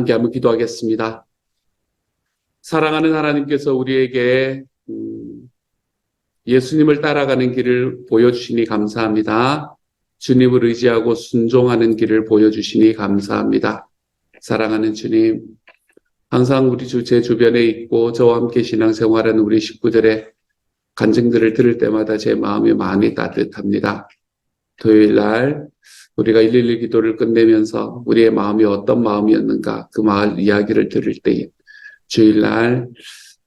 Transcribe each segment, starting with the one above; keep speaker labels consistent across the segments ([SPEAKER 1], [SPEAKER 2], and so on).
[SPEAKER 1] 함께 한번 기도하겠습니다. 사랑하는 하나님께서 우리에게 예수님을 따라가는 길을 보여주시니 감사합니다. 주님을 의지하고 순종하는 길을 보여주시니 감사합니다. 사랑하는 주님, 항상 우리 제 주변에 있고 저와 함께 신앙생활하는 우리 식구들의 간증들을 들을 때마다 제 마음이 많이 따뜻합니다. 토요일 날 우리가 112 기도를 끝내면서 우리의 마음이 어떤 마음이었는가 그 마을 이야기를 들을 때에 주일날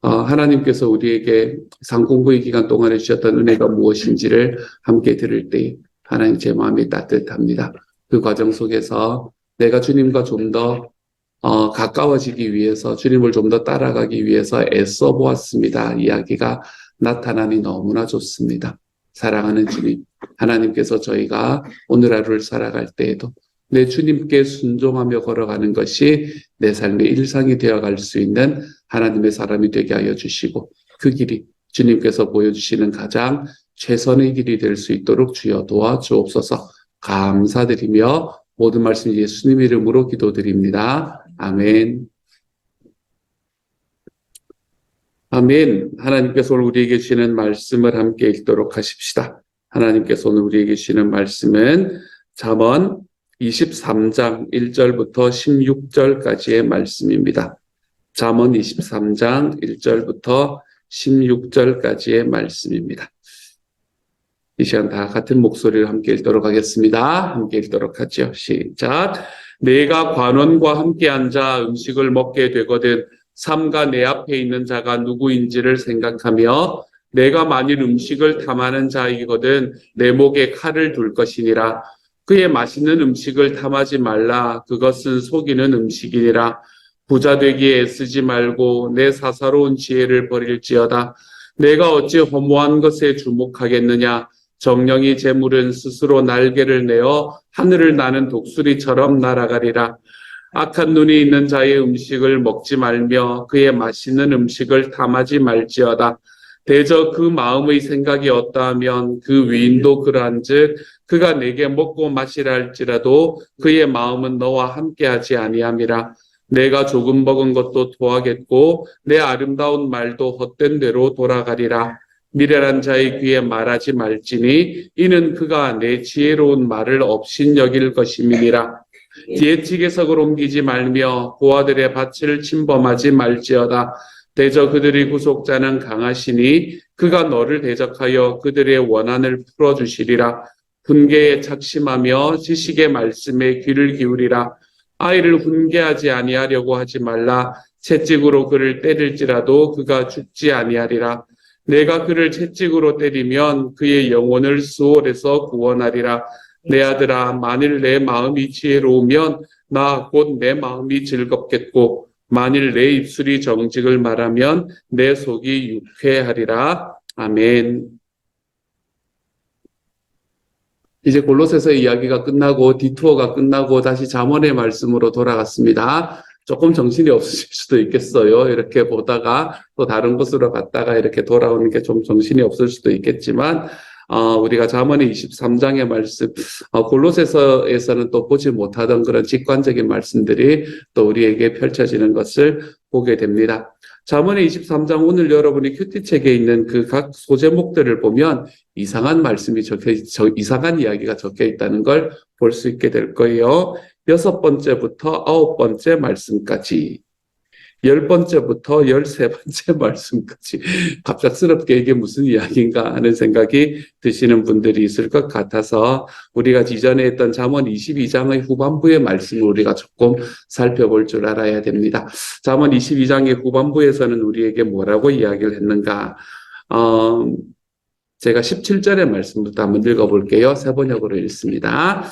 [SPEAKER 1] 하나님께서 우리에게 상공부의 기간 동안에 주셨던 은혜가 무엇인지를 함께 들을 때에 하나님 제 마음이 따뜻합니다. 그 과정 속에서 내가 주님과 좀 더 가까워지기 위해서 주님을 좀 더 따라가기 위해서 애써 보았습니다. 이야기가 나타나니 너무나 좋습니다. 사랑하는 주님, 하나님께서 저희가 오늘 하루를 살아갈 때에도 내 주님께 순종하며 걸어가는 것이 내 삶의 일상이 되어갈 수 있는 하나님의 사람이 되게 하여 주시고 그 길이 주님께서 보여주시는 가장 최선의 길이 될 수 있도록 주여 도와주옵소서. 감사드리며 모든 말씀 예수님 이름으로 기도드립니다. 아멘. 아멘. 하나님께서 오늘 우리에게 주시는 말씀을 함께 읽도록 하십시다. 하나님께서 오늘 우리에게 주시는 말씀은 잠언 23장 1절부터 16절까지의 말씀입니다. 잠언 23장 1절부터 16절까지의 말씀입니다. 이 시간 다 같은 목소리를 함께 읽도록 하겠습니다. 함께 읽도록 하죠. 시작. 내가 관원과 함께 앉아 음식을 먹게 되거든 삼가 내 앞에 있는 자가 누구인지를 생각하며 내가 만일 음식을 탐하는 자이거든 내 목에 칼을 둘 것이니라. 그의 맛있는 음식을 탐하지 말라. 그것은 속이는 음식이니라. 부자 되기에 애쓰지 말고 내 사사로운 지혜를 버릴지어다. 내가 어찌 허무한 것에 주목하겠느냐. 정령이 재물은 스스로 날개를 내어 하늘을 나는 독수리처럼 날아가리라. 악한 눈이 있는 자의 음식을 먹지 말며 그의 맛있는 음식을 탐하지 말지어다. 대저 그 마음의 생각이 어떠하면 그 위인도 그러한즉 그가 내게 먹고 마시라 할지라도 그의 마음은 너와 함께하지 아니함이라. 내가 조금 먹은 것도 토하겠고 내 아름다운 말도 헛된 대로 돌아가리라. 미련한 자의 귀에 말하지 말지니 이는 그가 내 지혜로운 말을 업신여길 것임이니라. 예측의석을 옮기지 말며 고아들의 밭을 침범하지 말지어다. 대저 그들의 구속자는 강하시니 그가 너를 대적하여 그들의 원한을 풀어주시리라. 훈계에 착심하며 지식의 말씀에 귀를 기울이라. 아이를 훈계하지 아니하려고 하지 말라. 채찍으로 그를 때릴지라도 그가 죽지 아니하리라. 내가 그를 채찍으로 때리면 그의 영혼을 수월에서 구원하리라. 내 아들아, 만일 내 마음이 지혜로우면 나 곧 내 마음이 즐겁겠고 만일 내 입술이 정직을 말하면 내 속이 유쾌하리라. 아멘. 이제 골로새서 이야기가 끝나고 디투어가 끝나고 다시 잠언의 말씀으로 돌아갔습니다. 조금 정신이 없으실 수도 있겠어요. 이렇게 보다가 또 다른 곳으로 갔다가 이렇게 돌아오는 게 좀 정신이 없을 수도 있겠지만 우리가 잠언의 23장의 말씀, 골로새서에서는 또 보지 못하던 그런 직관적인 말씀들이 또 우리에게 펼쳐지는 것을 보게 됩니다. 잠언의 23장 오늘 여러분이 큐티책에 있는 그 각 소제목들을 보면 이상한 말씀이 이상한 이야기가 적혀 있다는 걸 볼 수 있게 될 거예요. 6번째부터 9번째 말씀까지, 10번째부터 13번째 말씀까지 갑작스럽게 이게 무슨 이야기인가 하는 생각이 드시는 분들이 있을 것 같아서 우리가 이전에 했던 잠언 22장의 후반부의 말씀을 우리가 조금 살펴볼 줄 알아야 됩니다. 잠언 22장의 후반부에서는 우리에게 뭐라고 이야기를 했는가? 제가 17절의 말씀부터 한번 읽어볼게요. 새 번역으로 읽습니다.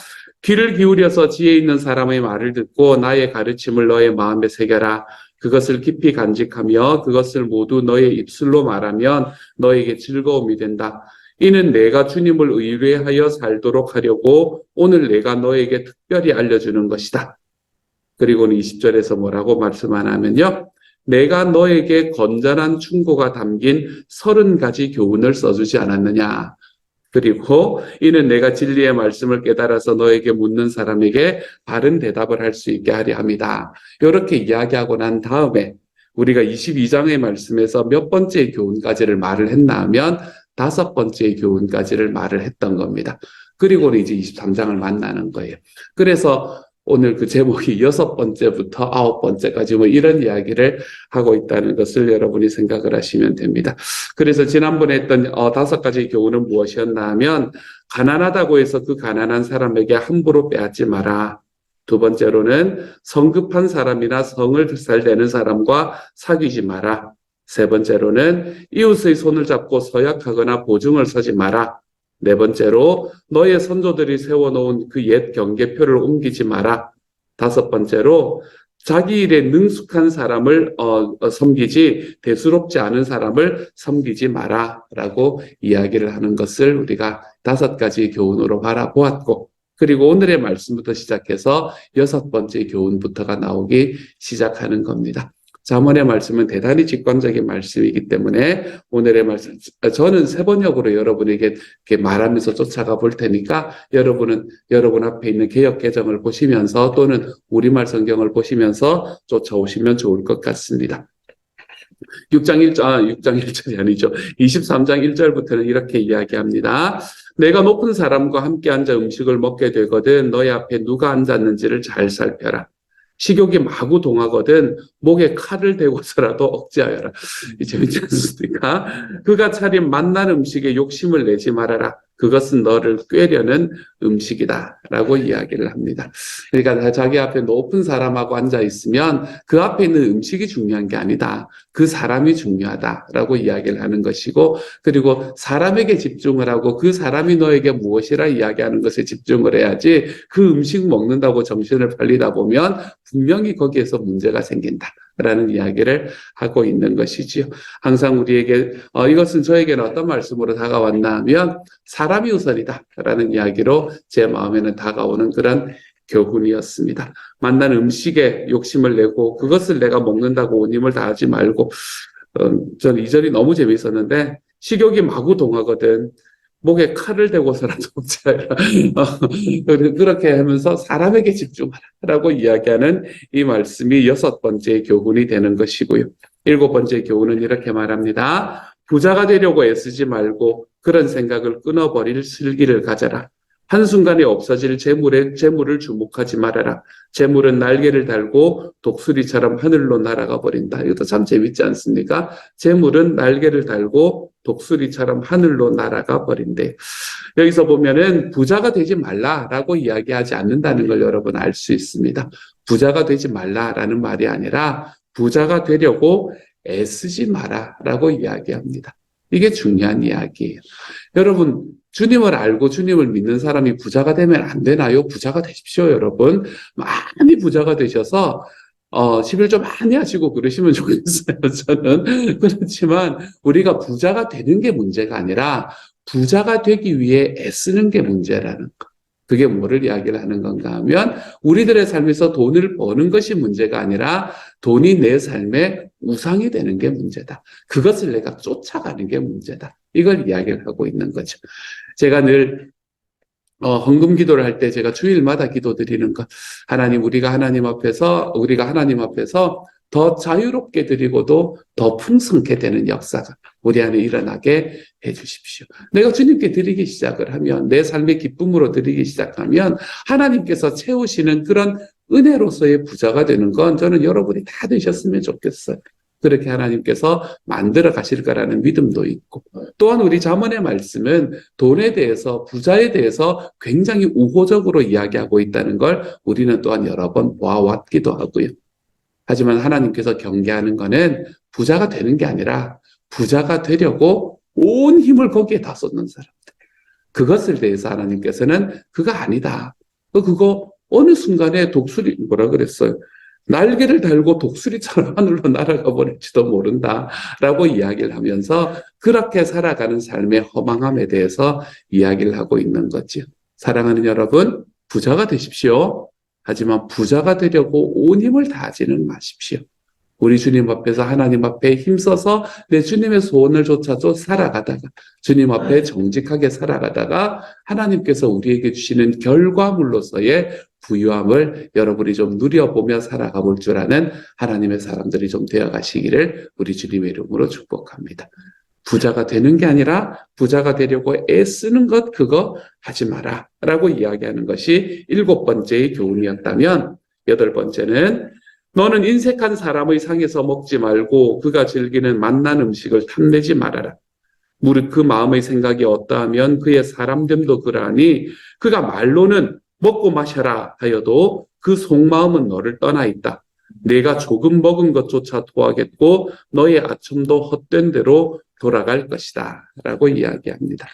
[SPEAKER 1] 귀를 기울여서 지혜 있는 사람의 말을 듣고 나의 가르침을 너의 마음에 새겨라. 그것을 깊이 간직하며 그것을 모두 너의 입술로 말하면 너에게 즐거움이 된다. 이는 내가 주님을 의뢰하여 살도록 하려고 오늘 내가 너에게 특별히 알려주는 것이다. 그리고는 20절에서 뭐라고 말씀하냐면요. 내가 너에게 건전한 충고가 담긴 30가지 교훈을 써주지 않았느냐. 그리고 이는 내가 진리의 말씀을 깨달아서 너에게 묻는 사람에게 바른 대답을 할 수 있게 하려 함이다. 이렇게 이야기하고 난 다음에 우리가 22장의 말씀에서 몇 번째 교훈까지를 말을 했나 하면 5번째 교훈까지를 말을 했던 겁니다. 그리고는 이제 23장을 만나는 거예요. 그래서 오늘 그 제목이 6번째부터 9번째까지 뭐 이런 이야기를 하고 있다는 것을 여러분이 생각을 하시면 됩니다. 그래서 지난번에 했던 5가지 교훈은 무엇이었나 하면 가난하다고 해서 그 가난한 사람에게 함부로 빼앗지 마라. 두 번째로는 성급한 사람이나 성을 살대는 사람과 사귀지 마라. 세 번째로는 이웃의 손을 잡고 서약하거나 보증을 서지 마라. 네 번째로 너의 선조들이 세워놓은 그 옛 경계표를 옮기지 마라. 5번째로 자기 일에 능숙한 사람을 섬기지 대수롭지 않은 사람을 섬기지 마라 라고 이야기를 하는 것을 우리가 5가지 교훈으로 바라보았고, 그리고 오늘의 말씀부터 시작해서 6번째 교훈부터가 나오기 시작하는 겁니다. 잠언의 말씀은 대단히 직관적인 말씀이기 때문에 오늘의 말씀, 저는 세번역으로 여러분에게 이렇게 말하면서 쫓아가 볼 테니까 여러분은 여러분 앞에 있는 개역 개정을 보시면서 또는 우리말 성경을 보시면서 쫓아오시면 좋을 것 같습니다. 6장 1절이 아니죠. 23장 1절부터는 이렇게 이야기합니다. 내가 높은 사람과 함께 앉아 음식을 먹게 되거든 너희 앞에 누가 앉았는지를 잘 살펴라. 식욕이 마구 동하거든 목에 칼을 대고서라도 억제하여라. 재밌지 않습니까? 그가 차린 맛난 음식에 욕심을 내지 말아라. 그것은 너를 꾀려는 음식이다 라고 이야기를 합니다. 그러니까 자기 앞에 높은 사람하고 앉아 있으면 그 앞에 있는 음식이 중요한 게 아니다. 그 사람이 중요하다라고 이야기를 하는 것이고, 그리고 사람에게 집중을 하고 그 사람이 너에게 무엇이라 이야기하는 것에 집중을 해야지 그 음식 먹는다고 정신을 팔리다 보면 분명히 거기에서 문제가 생긴다라는 이야기를 하고 있는 것이지요. 항상 우리에게 이것은 저에게는 어떤 말씀으로 다가왔나 하면 사람이 우선이다라는 이야기로 제 마음에는 다가오는 그런 교훈이었습니다. 만난 음식에 욕심을 내고 그것을 내가 먹는다고 온 힘을 다하지 말고, 저는 이 절이 너무 재미있었는데 식욕이 마구 동하거든 목에 칼을 대고서라도 억제하라. 그렇게 하면서 사람에게 집중하라라고 이야기하는 이 말씀이 6번째 교훈이 되는 것이고요. 7번째 교훈은 이렇게 말합니다. 부자가 되려고 애쓰지 말고 그런 생각을 끊어버릴 슬기를 가져라. 한순간에 없어질 재물을 주목하지 말아라. 재물은 날개를 달고 독수리처럼 하늘로 날아가 버린다. 이것도 참 재밌지 않습니까? 재물은 날개를 달고 독수리처럼 하늘로 날아가 버린대. 여기서 보면은 부자가 되지 말라라고 이야기하지 않는다는 걸 여러분 알 수 있습니다. 부자가 되지 말라라는 말이 아니라 부자가 되려고 애쓰지 마라라고 이야기합니다. 이게 중요한 이야기예요. 여러분, 주님을 알고 주님을 믿는 사람이 부자가 되면 안 되나요? 부자가 되십시오, 여러분. 많이 부자가 되셔서 11조 많이 하시고 그러시면 좋겠어요, 저는. 그렇지만 우리가 부자가 되는 게 문제가 아니라 부자가 되기 위해 애쓰는 게 문제라는 거. 그게 뭐를 이야기를 하는 건가 하면 우리들의 삶에서 돈을 버는 것이 문제가 아니라 돈이 내 삶의 우상이 되는 게 문제다. 그것을 내가 쫓아가는 게 문제다. 이걸 이야기를 하고 있는 거죠. 제가 늘 헌금 기도를 할 때 제가 주일마다 기도드리는 것, 하나님, 우리가 하나님 앞에서 더 자유롭게 드리고도 더 풍성케 되는 역사가 우리 안에 일어나게 해주십시오. 내가 주님께 드리기 시작을 하면, 내 삶의 기쁨으로 드리기 시작하면 하나님께서 채우시는 그런 은혜로서의 부자가 되는 건 저는 여러분이 다 되셨으면 좋겠어요. 그렇게 하나님께서 만들어 가실 거라는 믿음도 있고, 또한 우리 잠언의 말씀은 돈에 대해서, 부자에 대해서 굉장히 우호적으로 이야기하고 있다는 걸 우리는 또한 여러 번 보아왔기도 하고요. 하지만 하나님께서 경계하는 거는 부자가 되는 게 아니라 부자가 되려고 온 힘을 거기에 다 쏟는 사람들. 그것을 대해서 하나님께서는 그거 아니다. 그거 어느 순간에 독수리, 뭐라 그랬어요? 날개를 달고 독수리처럼 하늘로 날아가 버릴지도 모른다라고 이야기를 하면서 그렇게 살아가는 삶의 허망함에 대해서 이야기를 하고 있는 거죠. 사랑하는 여러분, 부자가 되십시오. 하지만 부자가 되려고 온 힘을 다하지는 마십시오. 우리 주님 앞에서 하나님 앞에 힘써서 내 주님의 소원을 조차도 살아가다가 주님 앞에 정직하게 살아가다가 하나님께서 우리에게 주시는 결과물로서의 부유함을 여러분이 좀 누려보며 살아가 볼 줄 아는 하나님의 사람들이 좀 되어가시기를 우리 주님의 이름으로 축복합니다. 부자가 되는 게 아니라 부자가 되려고 애쓰는 것 그거 하지 마라 라고 이야기하는 것이 7번째의 교훈이었다면 8번째는 너는 인색한 사람의 상에서 먹지 말고 그가 즐기는 맛난 음식을 탐내지 말아라. 무릇 그 마음의 생각이 어떠하면 그의 사람됨도 그러하니 그가 말로는 먹고 마셔라 하여도 그 속마음은 너를 떠나 있다. 내가 조금 먹은 것조차 토하겠고 너의 아첨도 헛된 대로 돌아갈 것이다 라고 이야기합니다.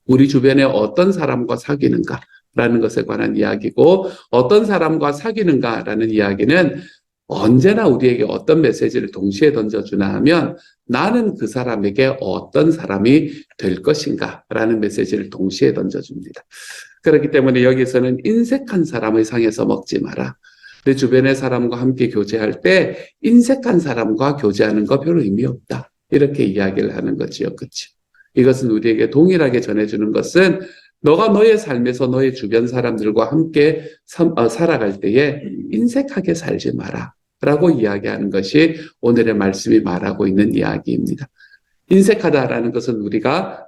[SPEAKER 1] 우리 주변에 어떤 사람과 사귀는가 라는 것에 관한 이야기고 어떤 사람과 사귀는가라는 이야기는 언제나 우리에게 어떤 메시지를 동시에 던져주나 하면 나는 그 사람에게 어떤 사람이 될 것인가 라는 메시지를 동시에 던져줍니다. 그렇기 때문에 여기서는 인색한 사람의 상에서 먹지 마라. 내 주변의 사람과 함께 교제할 때 인색한 사람과 교제하는 거 별 의미 없다. 이렇게 이야기를 하는 거지요. 그렇죠? 이것은 우리에게 동일하게 전해주는 것은 너가 너의 삶에서 너의 주변 사람들과 함께 살아갈 때에 인색하게 살지 마라 라고 이야기하는 것이 오늘의 말씀이 말하고 있는 이야기입니다. 인색하다라는 것은 우리가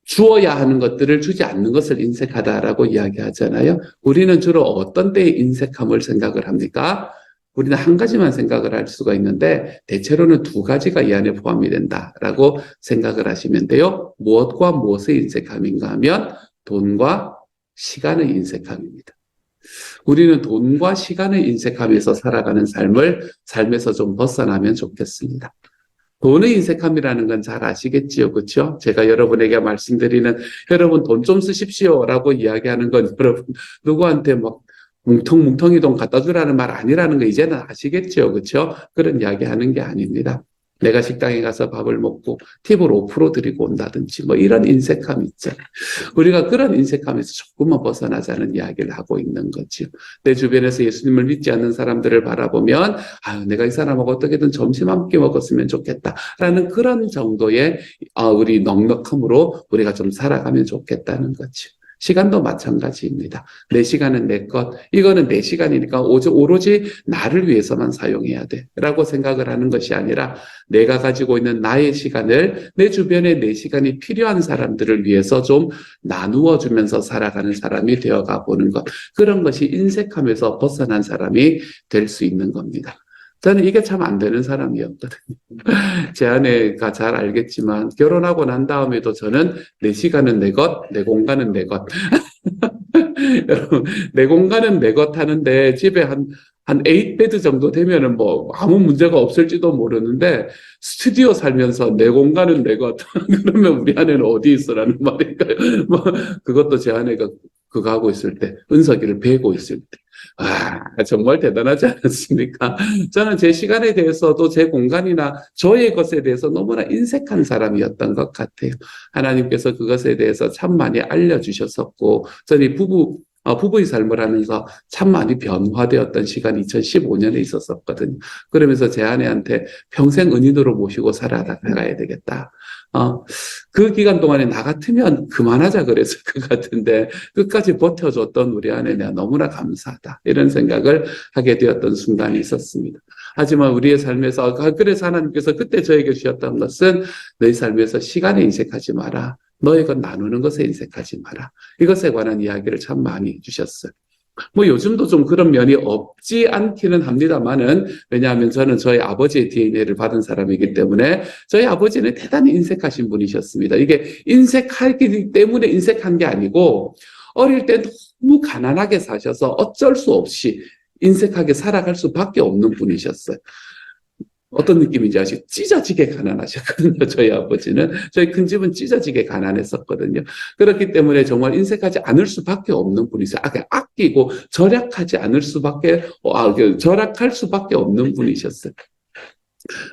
[SPEAKER 1] 주어야 하는 것들을 주지 않는 것을 인색하다라고 이야기하잖아요. 우리는 주로 어떤 때에 인색함을 생각을 합니까? 우리는 한 가지만 생각을 할 수가 있는데 대체로는 두 가지가 이 안에 포함이 된다라고 생각을 하시면 돼요. 무엇과 무엇의 인색함인가 하면 돈과 시간의 인색함입니다. 우리는 돈과 시간의 인색함에서 살아가는 삶에서 좀 벗어나면 좋겠습니다. 돈의 인색함이라는 건 잘 아시겠지요, 그렇죠? 제가 여러분에게 말씀드리는 여러분 돈 좀 쓰십시오라고 이야기하는 건 여러분 누구한테 막 뭉텅뭉텅이 돈 갖다 주라는 말 아니라는 거 이제는 아시겠죠, 그렇죠? 그런 이야기하는 게 아닙니다. 내가 식당에 가서 밥을 먹고 팁을 5% 드리고 온다든지 뭐 이런 인색함 있잖아요. 우리가 그런 인색함에서 조금만 벗어나자는 이야기를 하고 있는 거죠. 내 주변에서 예수님을 믿지 않는 사람들을 바라보면 내가 이 사람하고 어떻게든 점심 함께 먹었으면 좋겠다라는 그런 정도의 우리 넉넉함으로 우리가 좀 살아가면 좋겠다는 거죠. 시간도 마찬가지입니다. 내 시간은 내 것. 이거는 내 시간이니까 오로지 나를 위해서만 사용해야 돼. 라고 생각을 하는 것이 아니라 내가 가지고 있는 나의 시간을 내 주변에 내 시간이 필요한 사람들을 위해서 좀 나누어 주면서 살아가는 사람이 되어가 보는 것. 그런 것이 인색함에서 벗어난 사람이 될 수 있는 겁니다. 저는 이게 참 안 되는 사람이었거든요. 제 아내가 잘 알겠지만 결혼하고 난 다음에도 저는 내 시간은 내 것, 내 공간은 내 것. 여러분, 내 공간은 내 것 하는데 집에 한 8베드 정도 되면은 뭐 아무 문제가 없을지도 모르는데 스튜디오 살면서 내 공간은 내 것. 그러면 우리 아내는 어디 있어라는 말일까요? 뭐 그것도 제 아내가 그거 하고 있을 때, 은석이를 베고 있을 때. 정말 대단하지 않았습니까? 저는 제 시간에 대해서도 제 공간이나 저의 것에 대해서 너무나 인색한 사람이었던 것 같아요. 하나님께서 그것에 대해서 참 많이 알려주셨었고, 저는 부부의 삶을 하면서 참 많이 변화되었던 시간이 2015년에 있었었거든요. 그러면서 제 아내한테 평생 은인으로 모시고 살아가야 되겠다. 그 기간 동안에 나 같으면 그만하자 그랬을 것 같은데 끝까지 버텨줬던 우리 아내 내가 너무나 감사하다. 이런 생각을 하게 되었던 순간이 있었습니다. 하지만 우리의 삶에서 그래서 하나님께서 그때 저에게 주셨던 것은 너희 삶에서 시간에 인색하지 마라. 너의 것 나누는 것에 인색하지 마라. 이것에 관한 이야기를 참 많이 해주셨어요. 뭐 요즘도 좀 그런 면이 없지 않기는 합니다만은 왜냐하면 저는 저희 아버지의 DNA를 받은 사람이기 때문에 저희 아버지는 대단히 인색하신 분이셨습니다. 이게 인색하기 때문에 인색한 게 아니고 어릴 때 너무 가난하게 사셔서 어쩔 수 없이 인색하게 살아갈 수밖에 없는 분이셨어요. 어떤 느낌인지 아시죠? 찢어지게 가난하셨거든요. 저희 아버지는. 저희 큰 집은 찢어지게 가난했었거든요. 그렇기 때문에 정말 인색하지 않을 수밖에 없는 분이세요. 아끼고 절약하지 않을 수밖에, 절약할 수밖에 없는 분이셨어요.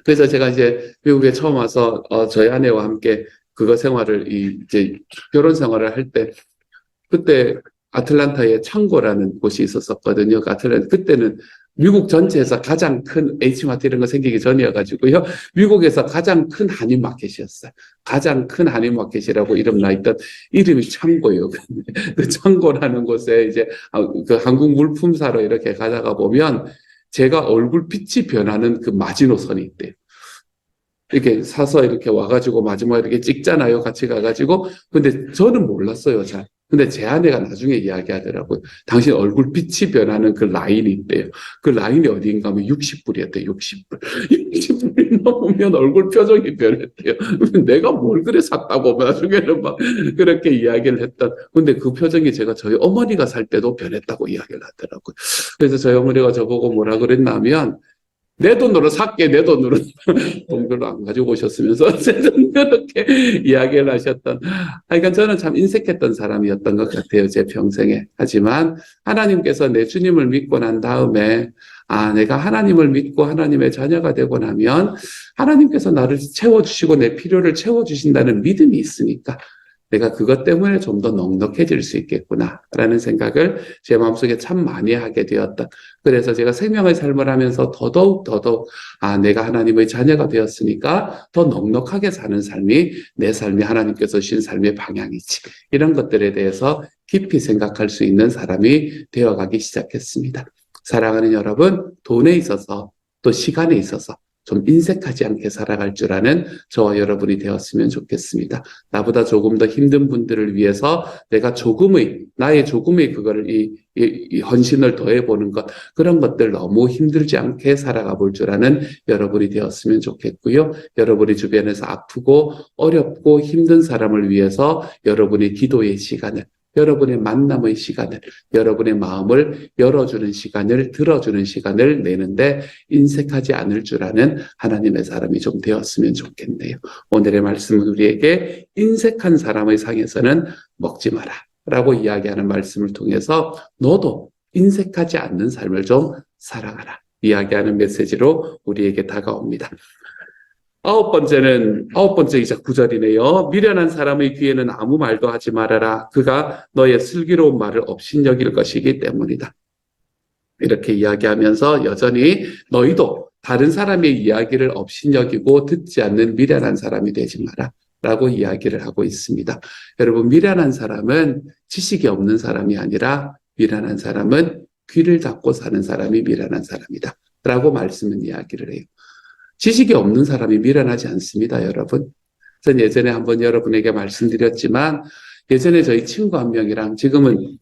[SPEAKER 1] 그래서 제가 이제 미국에 처음 와서 저희 아내와 함께 그거 생활을 이제 결혼 생활을 할 때 그때 아틀란타에 창고라는 곳이 있었었거든요. 그때는 미국 전체에서 가장 큰 H마트 이런 거 생기기 전이어가지고요. 미국에서 가장 큰 한인마켓이었어요. 가장 큰 한인마켓이라고 이름 나 있던 이름이 창고예요. 그 창고라는 곳에 이제 그 한국 물품사로 이렇게 가다가 보면 제가 얼굴빛이 변하는 그 마지노선이 있대요. 이렇게 사서 이렇게 와가지고 마지막에 이렇게 찍잖아요. 같이 가가지고. 근데 저는 몰랐어요, 잘. 근데 제 아내가 나중에 이야기하더라고요. 당신 얼굴빛이 변하는 그 라인이 있대요. 그 라인이 어디인가 하면 60불이었대요, 60불. 60불이 넘으면 얼굴 표정이 변했대요. 내가 뭘 그래 샀다고 나중에는 막 그렇게 이야기를 했던. 근데 그 표정이 제가 저희 어머니가 살 때도 변했다고 이야기를 하더라고요. 그래서 저희 어머니가 저보고 뭐라 그랬냐면, 내 돈으로 샀게, 내 돈으로. 돈 별로 안 가지고 오셨으면서, 어쨌든 그렇게 이야기를 하셨던. 그러니까 저는 참 인색했던 사람이었던 것 같아요, 제 평생에. 하지만 하나님께서 내 주님을 믿고 난 다음에, 내가 하나님을 믿고 하나님의 자녀가 되고 나면 하나님께서 나를 채워주시고 내 필요를 채워주신다는 믿음이 있으니까 내가 그것 때문에 좀 더 넉넉해질 수 있겠구나라는 생각을 제 마음속에 참 많이 하게 되었다. 그래서 제가 생명의 삶을 하면서 더더욱 내가 하나님의 자녀가 되었으니까 더 넉넉하게 사는 삶이 내 삶이 하나님께서 주신 삶의 방향이지. 이런 것들에 대해서 깊이 생각할 수 있는 사람이 되어가기 시작했습니다. 사랑하는 여러분, 돈에 있어서 또 시간에 있어서 좀 인색하지 않게 살아갈 줄 아는 저와 여러분이 되었으면 좋겠습니다. 나보다 조금 더 힘든 분들을 위해서 내가 나의 조금의 그거를 이 헌신을 더해보는 것, 그런 것들 너무 힘들지 않게 살아가 볼 줄 아는 여러분이 되었으면 좋겠고요. 여러분이 주변에서 아프고 어렵고 힘든 사람을 위해서 여러분의 기도의 시간을, 여러분의 만남의 시간을, 여러분의 마음을 열어주는 시간을, 들어주는 시간을 내는데 인색하지 않을 줄 아는 하나님의 사람이 좀 되었으면 좋겠네요. 오늘의 말씀은 우리에게 인색한 사람의 상에서는 먹지 마라 라고 이야기하는 말씀을 통해서 너도 인색하지 않는 삶을 좀 살아가라 이야기하는 메시지로 우리에게 다가옵니다. 아홉 번째이자 9절이네요. 미련한 사람의 귀에는 아무 말도 하지 말아라. 그가 너의 슬기로운 말을 업신여길 것이기 때문이다. 이렇게 이야기하면서 여전히 너희도 다른 사람의 이야기를 업신여기고 듣지 않는 미련한 사람이 되지 마라. 라고 이야기를 하고 있습니다. 여러분, 미련한 사람은 지식이 없는 사람이 아니라 미련한 사람은 귀를 닫고 사는 사람이 미련한 사람이다. 라고 말씀은 이야기를 해요. 지식이 없는 사람이 미련하지 않습니다, 여러분. 전 예전에 한번 여러분에게 말씀드렸지만, 예전에 저희 친구 한 명이랑 지금은,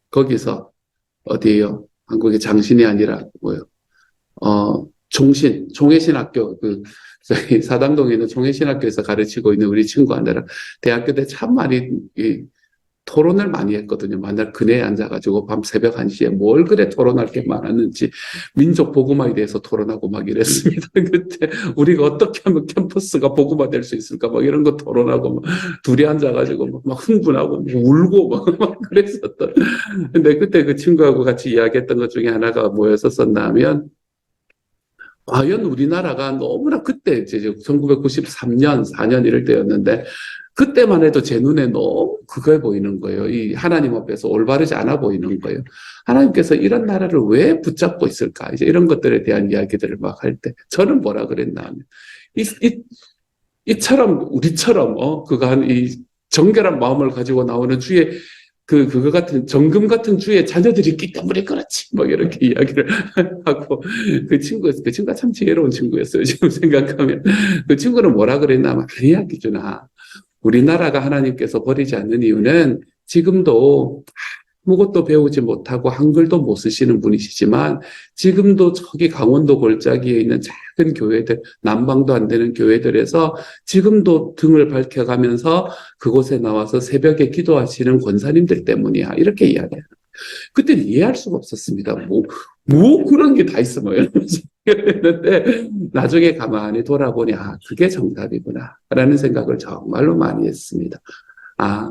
[SPEAKER 1] 거기서, 어디에요? 한국의 장신이 아니라, 종회신학교, 저희 사당동에 있는 종회신학교에서 가르치고 있는 우리 친구 하나랑 대학교 때 참 많이, 토론을 많이 했거든요. 만날 그네에 앉아가지고 밤 새벽 1시에 뭘 그래 토론할 게 많았는지 민족 복음화에 대해서 토론하고 막 이랬습니다. 그때 우리가 어떻게 하면 캠퍼스가 복음화 될 수 있을까 막 이런 거 토론하고 막 둘이 앉아가지고 막 흥분하고 막 울고 막 그랬었던. 근데 그때 그 친구하고 같이 이야기했던 것 중에 하나가 뭐였었나 하면 과연 우리나라가 너무나 그때 이제 1993년, 4년 이럴 때였는데 그때만 해도 제 눈에 너무 그거에 보이는 거예요. 이 하나님 앞에서 올바르지 않아 보이는 거예요. 하나님께서 이런 나라를 왜 붙잡고 있을까? 이제 이런 것들에 대한 이야기들을 막 할 때 저는 뭐라 그랬나 하면 우리처럼 그가 한 이 정결한 마음을 가지고 나오는 주의 그거 같은 정금 같은 주의 자녀들이 있기 때문에 그렇지 막 이렇게 이야기를 하고 그 친구가 참 지혜로운 친구였어요. 지금 생각하면 그 친구는 뭐라 그랬나 하면 아니야 기준아. 우리나라가 하나님께서 버리지 않는 이유는 지금도 아무것도 배우지 못하고 한글도 못 쓰시는 분이시지만 지금도 저기 강원도 골짜기에 있는 작은 교회들, 난방도 안 되는 교회들에서 지금도 등을 밝혀가면서 그곳에 나와서 새벽에 기도하시는 권사님들 때문이야. 이렇게 이야기해요. 그때는 이해할 수가 없었습니다. 뭐 그런 게 다 있어, 이러면서 했는데, 나중에 가만히 돌아보니, 그게 정답이구나. 라는 생각을 정말로 많이 했습니다.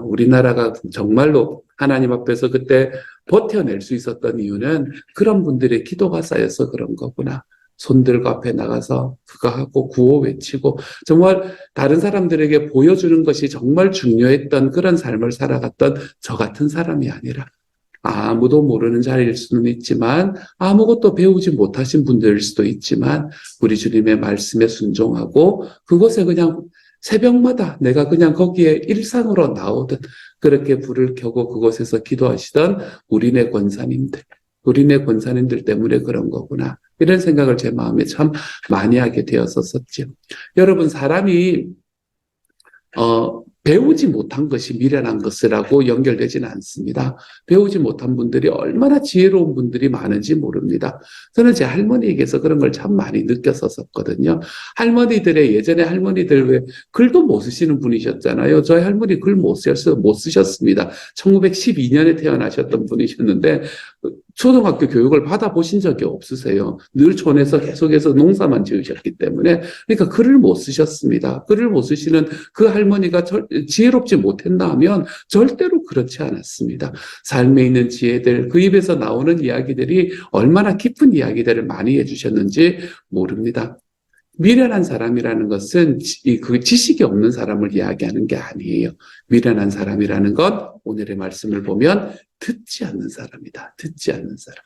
[SPEAKER 1] 우리나라가 정말로 하나님 앞에서 그때 버텨낼 수 있었던 이유는 그런 분들의 기도가 쌓여서 그런 거구나. 손들고 앞에 나가서 그거 하고 구호 외치고 정말 다른 사람들에게 보여주는 것이 정말 중요했던 그런 삶을 살아갔던 저 같은 사람이 아니라 아무도 모르는 자리일 수는 있지만 아무것도 배우지 못하신 분들일 수도 있지만 우리 주님의 말씀에 순종하고 그곳에 그냥 새벽마다 내가 그냥 거기에 일상으로 나오듯 그렇게 불을 켜고 그곳에서 기도하시던 우리네 권사님들 때문에 그런 거구나. 이런 생각을 제 마음에 참 많이 하게 되었었죠. 여러분, 사람이 배우지 못한 것이 미련한 것이라고 연결되지는 않습니다. 배우지 못한 분들이 얼마나 지혜로운 분들이 많은지 모릅니다. 저는 제 할머니에게서 그런 걸 참 많이 느꼈었거든요. 예전에 할머니들 왜 글도 못 쓰시는 분이셨잖아요. 저희 할머니 글 못 쓰셨습니다. 1912년에 태어나셨던 분이셨는데 초등학교 교육을 받아보신 적이 없으세요. 늘 촌에서 계속해서 농사만 지으셨기 때문에. 그러니까 글을 못 쓰셨습니다. 글을 못 쓰시는 그 할머니가 지혜롭지 못했나 하면 절대로 그렇지 않았습니다. 삶에 있는 지혜들, 그 입에서 나오는 이야기들이 얼마나 깊은 이야기들을 많이 해주셨는지 모릅니다. 미련한 사람이라는 것은 그 지식이 없는 사람을 이야기하는 게 아니에요. 미련한 사람이라는 건 오늘의 말씀을 보면 듣지 않는 사람이다. 듣지 않는 사람.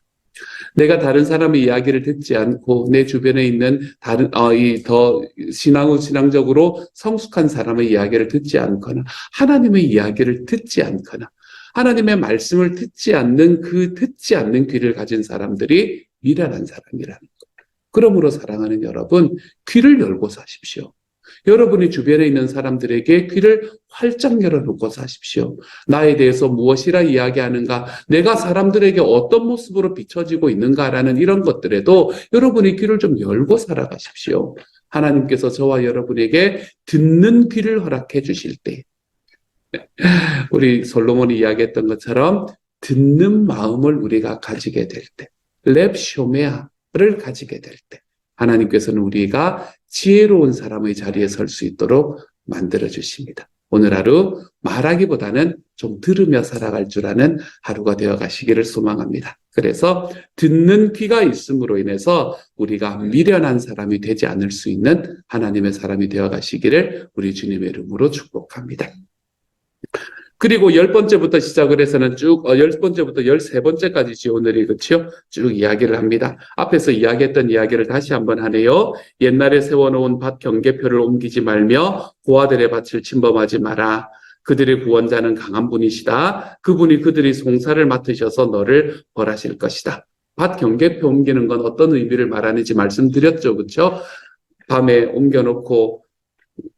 [SPEAKER 1] 내가 다른 사람의 이야기를 듣지 않고 내 주변에 있는 더 신앙적으로 성숙한 사람의 이야기를 듣지 않거나 하나님의 이야기를 듣지 않거나 하나님의 말씀을 듣지 않는 귀를 가진 사람들이 미련한 사람이라는 것. 그러므로 사랑하는 여러분, 귀를 열고 사십시오. 여러분이 주변에 있는 사람들에게 귀를 활짝 열어놓고 사십시오. 나에 대해서 무엇이라 이야기하는가, 내가 사람들에게 어떤 모습으로 비춰지고 있는가라는 이런 것들에도 여러분이 귀를 좀 열고 살아가십시오. 하나님께서 저와 여러분에게 듣는 귀를 허락해 주실 때, 우리 솔로몬이 이야기했던 것처럼 듣는 마음을 우리가 가지게 될 때, 렙쇼메아를 가지게 될 때, 하나님께서는 우리가 지혜로운 사람의 자리에 설 수 있도록 만들어주십니다. 오늘 하루 말하기보다는 좀 들으며 살아갈 줄 아는 하루가 되어 가시기를 소망합니다. 그래서 듣는 귀가 있음으로 인해서 우리가 미련한 사람이 되지 않을 수 있는 하나님의 사람이 되어 가시기를 우리 주님의 이름으로 축복합니다. 그리고 10번째부터 시작을 해서는 쭉 10번째부터 13번째까지 오늘이 그렇죠? 쭉 이야기를 합니다. 앞에서 이야기했던 이야기를 다시 한번 하네요. 옛날에 세워놓은 밭 경계표를 옮기지 말며 고아들의 밭을 침범하지 마라. 그들의 구원자는 강한 분이시다. 그분이 그들이 송사를 맡으셔서 너를 벌하실 것이다. 밭 경계표 옮기는 건 어떤 의미를 말하는지 말씀드렸죠. 그렇죠? 밤에 옮겨놓고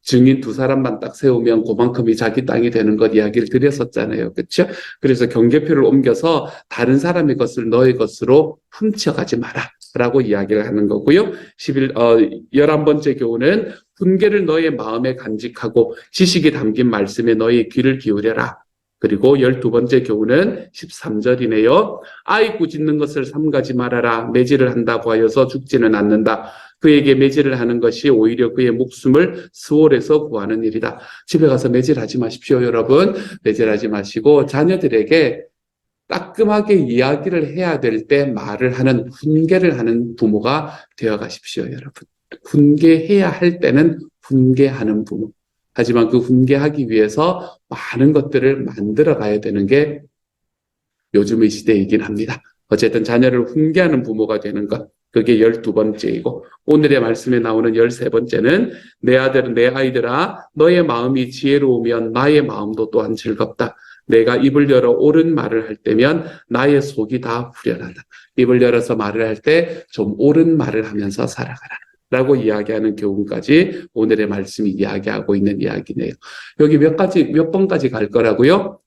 [SPEAKER 1] 증인 2사람만 딱 세우면 그만큼이 자기 땅이 되는 것 이야기를 드렸었잖아요. 그렇죠? 그래서 경계표를 옮겨서 다른 사람의 것을 너의 것으로 훔쳐가지 마라 라고 이야기를 하는 거고요. 11번째 교훈은 훈계를 너의 마음에 간직하고 지식이 담긴 말씀에 너의 귀를 기울여라. 그리고 12번째 교훈은 13절이네요. 아이 꾸짖는 것을 삼가지 말아라. 매질을 한다고 하여서 죽지는 않는다. 그에게 매질을 하는 것이 오히려 그의 목숨을 수월해서 구하는 일이다. 집에 가서 매질하지 마십시오, 여러분. 매질하지 마시고 자녀들에게 따끔하게 이야기를 해야 될 때 말을 하는, 훈계를 하는 부모가 되어 가십시오, 여러분. 훈계해야 할 때는 훈계하는 부모. 하지만 그 훈계하기 위해서 많은 것들을 만들어 가야 되는 게 요즘의 시대이긴 합니다. 어쨌든 자녀를 훈계하는 부모가 되는 것, 그게 12번째이고 오늘의 말씀에 나오는 13번째는 내 아이들아 너의 마음이 지혜로우면 나의 마음도 또한 즐겁다. 내가 입을 열어 옳은 말을 할 때면 나의 속이 다 후련하다. 입을 열어서 말을 할 때 좀 옳은 말을 하면서 살아가라. 라고 이야기하는 교훈까지 오늘의 말씀이 이야기하고 있는 이야기네요. 여기 몇 번까지 갈 거라고요?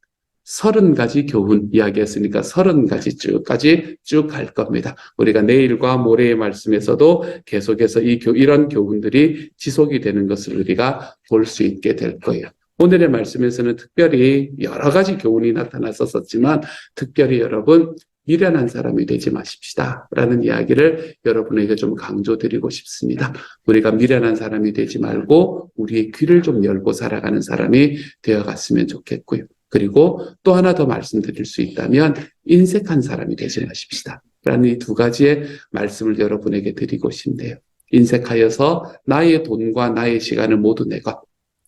[SPEAKER 1] 30가지 교훈 이야기했으니까 30가지 쭉 갈 겁니다. 우리가 내일과 모레의 말씀에서도 계속해서 이런 교훈들이 지속이 되는 것을 우리가 볼 수 있게 될 거예요. 오늘의 말씀에서는 특별히 여러 가지 교훈이 나타났었지만 특별히 여러분 미련한 사람이 되지 마십시다 라는 이야기를 여러분에게 좀 강조드리고 싶습니다. 우리가 미련한 사람이 되지 말고 우리의 귀를 좀 열고 살아가는 사람이 되어갔으면 좋겠고요. 그리고 또 하나 더 말씀드릴 수 있다면 인색한 사람이 되지 마십시다 라는 이 2가지의 말씀을 여러분에게 드리고 싶네요. 인색하여서 나의 돈과 나의 시간을 모두 내가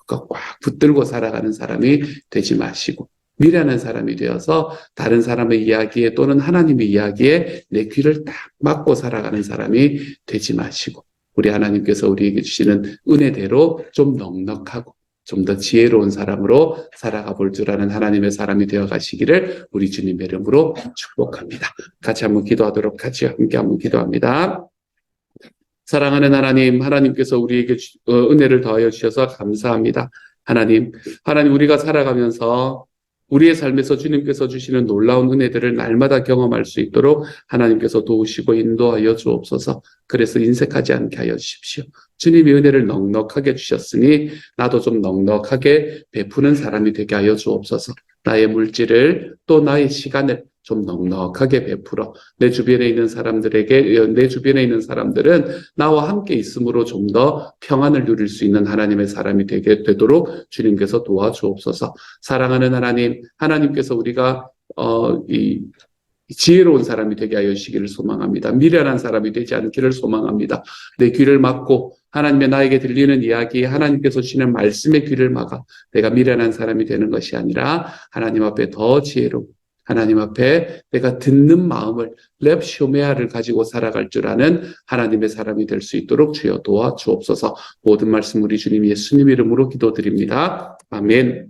[SPEAKER 1] 꽉 붙들고 살아가는 사람이 되지 마시고 미련한 사람이 되어서 다른 사람의 이야기에 또는 하나님의 이야기에 내 귀를 딱 막고 살아가는 사람이 되지 마시고 우리 하나님께서 우리에게 주시는 은혜대로 좀 넉넉하고 좀 더 지혜로운 사람으로 살아가 볼 줄 아는 하나님의 사람이 되어 가시기를 우리 주님의 이름으로 축복합니다. 같이 한번 기도하도록 하죠. 함께 한번 기도합니다. 사랑하는 하나님, 하나님께서 우리에게 은혜를 더하여 주셔서 감사합니다. 하나님 우리가 살아가면서 우리의 삶에서 주님께서 주시는 놀라운 은혜들을 날마다 경험할 수 있도록 하나님께서 도우시고 인도하여 주옵소서. 그래서 인색하지 않게 하여 주십시오. 주님이 은혜를 넉넉하게 주셨으니 나도 좀 넉넉하게 베푸는 사람이 되게 하여 주옵소서. 나의 물질을 또 나의 시간을 좀 넉넉하게 베풀어 내 주변에 있는 사람들은 나와 함께 있음으로 좀 더 평안을 누릴 수 있는 하나님의 사람이 되도록 주님께서 도와주옵소서. 사랑하는 하나님께서 우리가 이 지혜로운 사람이 되게 하여 주시기를 소망합니다. 미련한 사람이 되지 않기를 소망합니다. 내 귀를 막고 하나님의 나에게 들리는 이야기, 하나님께서 주시는 말씀에 귀를 막아 내가 미련한 사람이 되는 것이 아니라 하나님 앞에 더 지혜롭고 하나님 앞에 내가 듣는 마음을 렙쇼메아를 가지고 살아갈 줄 아는 하나님의 사람이 될 수 있도록 주여 도와주옵소서. 모든 말씀 우리 주님 예수님 이름으로 기도드립니다. 아멘.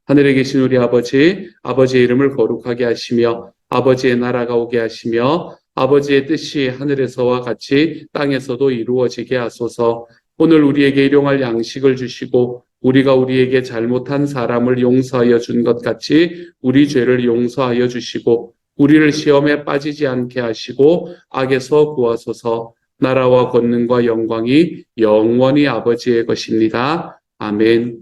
[SPEAKER 1] 하늘에 계신 우리 아버지, 아버지의 이름을 거룩하게 하시며 아버지의 나라가 오게 하시며 아버지의 뜻이 하늘에서와 같이 땅에서도 이루어지게 하소서. 오늘 우리에게 일용할 양식을 주시고 우리가 우리에게 잘못한 사람을 용서하여 준 것 같이 우리 죄를 용서하여 주시고 우리를 시험에 빠지지 않게 하시고 악에서 구하소서. 나라와 권능과 영광이 영원히 아버지의 것입니다. 아멘.